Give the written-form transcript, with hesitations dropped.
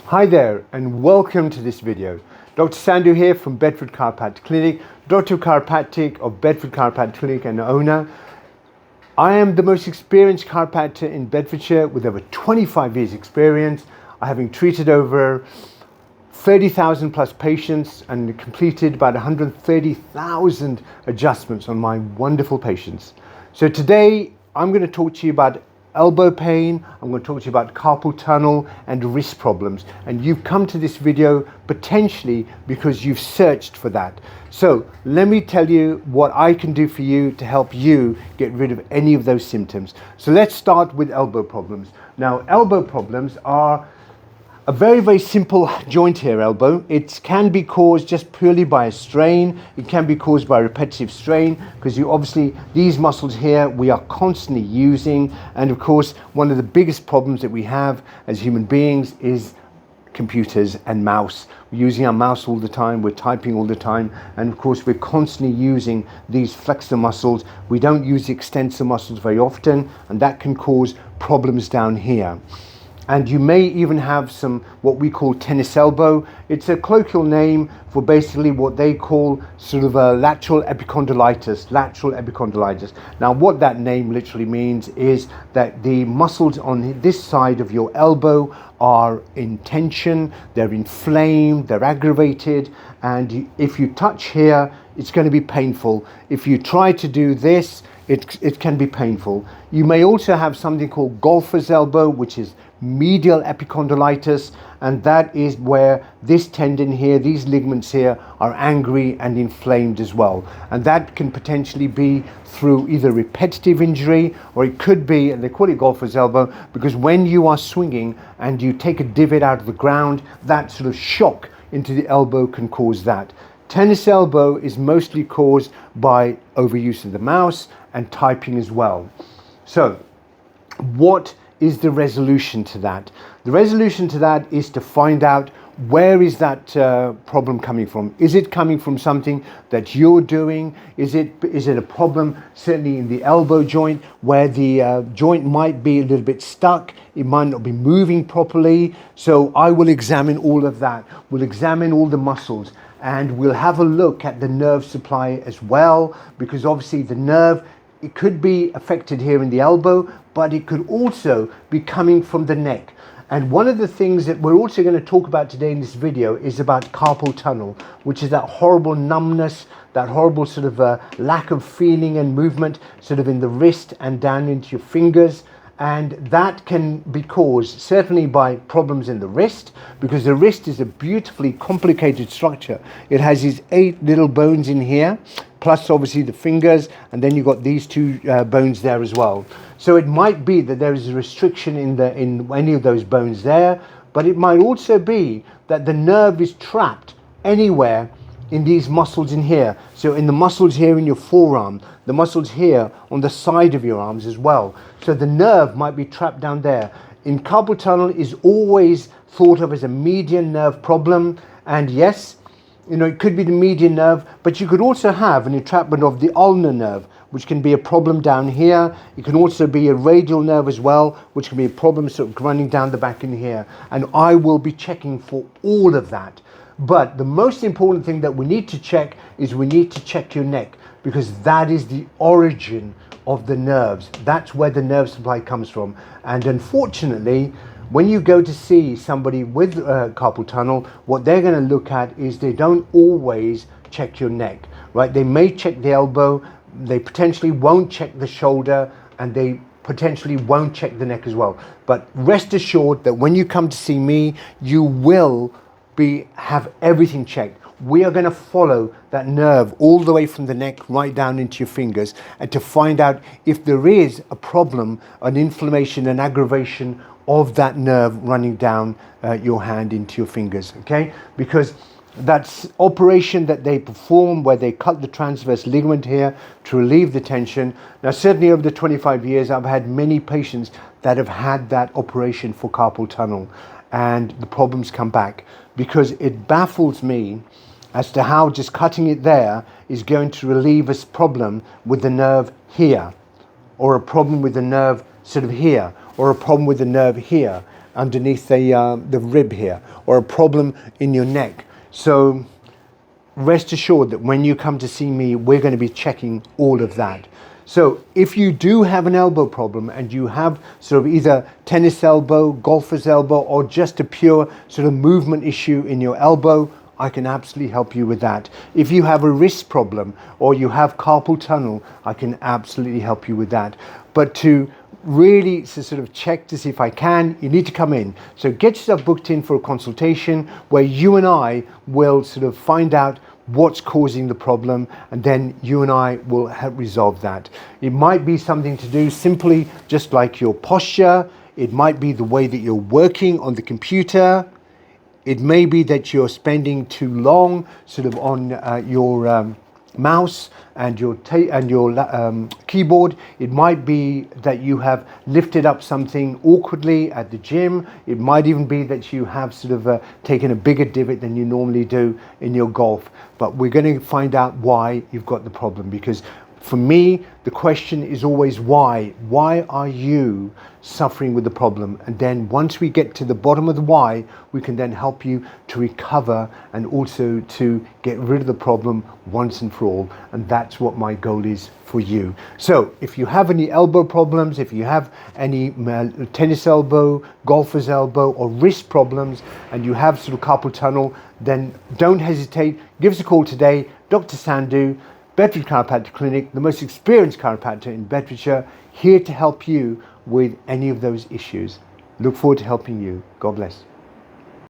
Hi there and welcome to this video. Dr. Sandhu here from Bedford Chiropractic Clinic, Doctor of Chiropractic of Bedford Chiropractic Clinic and owner. I am the most experienced chiropractor in Bedfordshire with over 25 years experience. I having treated over 30,000 plus patients and completed about 130,000 adjustments on my wonderful patients. So today I'm going to talk to you about elbow pain. I'm going to talk to you about carpal tunnel and wrist problems. And you've come to this video potentially because you've searched for that. So let me tell you what I can do for you to help you get rid of any of those symptoms. So let's start with elbow problems. Now, elbow problems are a very simple joint here, elbow. It can be caused just purely by a strain. It can be caused by repetitive strain because you obviously, these muscles here, we are constantly using. And of course, one of the biggest problems that we have as human beings is computers and mouse. We're using our mouse all the time, we're typing all the time, and of course we're constantly using these flexor muscles. We don't use the extensor muscles very often, and that can cause problems down here. And you may even have some what we call tennis elbow. It's a colloquial name for basically what they call sort of a lateral epicondylitis. Now what that name literally means is that the muscles on this side of your elbow are in tension, they're inflamed, they're aggravated, and if you touch here, it's going to be painful. If you try to do this, it can be painful. You may also have something called golfer's elbow, which is medial epicondylitis, and that is where this tendon here, these ligaments here, are angry and inflamed as well. And that can potentially be through either repetitive injury, or it could be, and they call it golfer's elbow, because when you are swinging and you take a divot out of the ground, that sort of shock into the elbow can cause that. Tennis elbow is mostly caused by overuse of the mouse and typing as well. So what is the resolution to that? The resolution to that is to find out where is that problem coming from. Is it coming from something that you're doing? Is it a problem certainly in the elbow joint where the joint might be a little bit stuck? It might not be moving properly. So I will examine all of that. We'll examine all the muscles and we'll have a look at the nerve supply as well, because obviously the nerve, it could be affected here in the elbow, but it could also be coming from the neck. And one of the things that we're also going to talk about today in this video is about carpal tunnel, which is that horrible numbness, that horrible sort of lack of feeling and movement sort of in the wrist and down into your fingers. And that can be caused certainly by problems in the wrist, because the wrist is a beautifully complicated structure. It has these 8 little bones in here, plus obviously the fingers, and then you've got these 2 bones there as well. So it might be that there is a restriction in any of those bones there, but it might also be that the nerve is trapped anywhere in these muscles in here. So in the muscles here in your forearm, the muscles here on the side of your arms as well. So the nerve might be trapped down there. In carpal tunnel is always thought of as a median nerve problem. And yes, you know, it could be the median nerve, but you could also have an entrapment of the ulnar nerve, which can be a problem down here. It can also be a radial nerve as well, which can be a problem sort of running down the back in here. And I will be checking for all of that. But the most important thing that we need to check is we need to check your neck, because that is the origin of the nerves. That's where the nerve supply comes from. And unfortunately, when you go to see somebody with carpal tunnel, what they're going to look at is they don't always check your neck, right? They may check the elbow, they potentially won't check the shoulder, and they potentially won't check the neck as well. But rest assured that when you come to see me, you will have everything checked. We are going to follow that nerve all the way from the neck right down into your fingers, and to find out if there is a problem, an inflammation, an aggravation of that nerve running down your hand into your fingers, okay? Because that's operation that they perform where they cut the transverse ligament here to relieve the tension. Now, certainly over the 25 years, I've had many patients that have had that operation for carpal tunnel, and the problems come back, because it baffles me as to how just cutting it there is going to relieve a problem with the nerve here, or a problem with the nerve sort of here, or a problem with the nerve here. underneath the rib here, or a problem in your neck. So rest assured that when you come to see me, we're going to be checking all of that. So if you do have an elbow problem and you have sort of either tennis elbow, golfer's elbow, or just a pure sort of movement issue in your elbow, I can absolutely help you with that. If you have a wrist problem or you have carpal tunnel, I can absolutely help you with that. But to really sort of check to see if I can, you need to come in. So get yourself booked in for a consultation where you and I will sort of find out what's causing the problem, and then you and I will help resolve that. It might be something to do simply just like your posture. It might be the way that you're working on the computer. It may be that you're spending too long sort of on your mouse and your keyboard. It might be that you have lifted up something awkwardly at the gym. It might even be that you have sort of taken a bigger divot than you normally do in your golf. But we're going to find out why you've got the problem, because for me, the question is always why. Why are you suffering with the problem? And then once we get to the bottom of the why, we can then help you to recover and also to get rid of the problem once and for all. And that's what my goal is for you. So if you have any elbow problems, if you have any tennis elbow, golfer's elbow, or wrist problems, and you have sort of carpal tunnel, then don't hesitate. Give us a call today. Dr. Sandhu, Bedford Chiropractic Clinic, the most experienced chiropractor in Bedfordshire, here to help you with any of those issues. Look forward to helping you. God bless.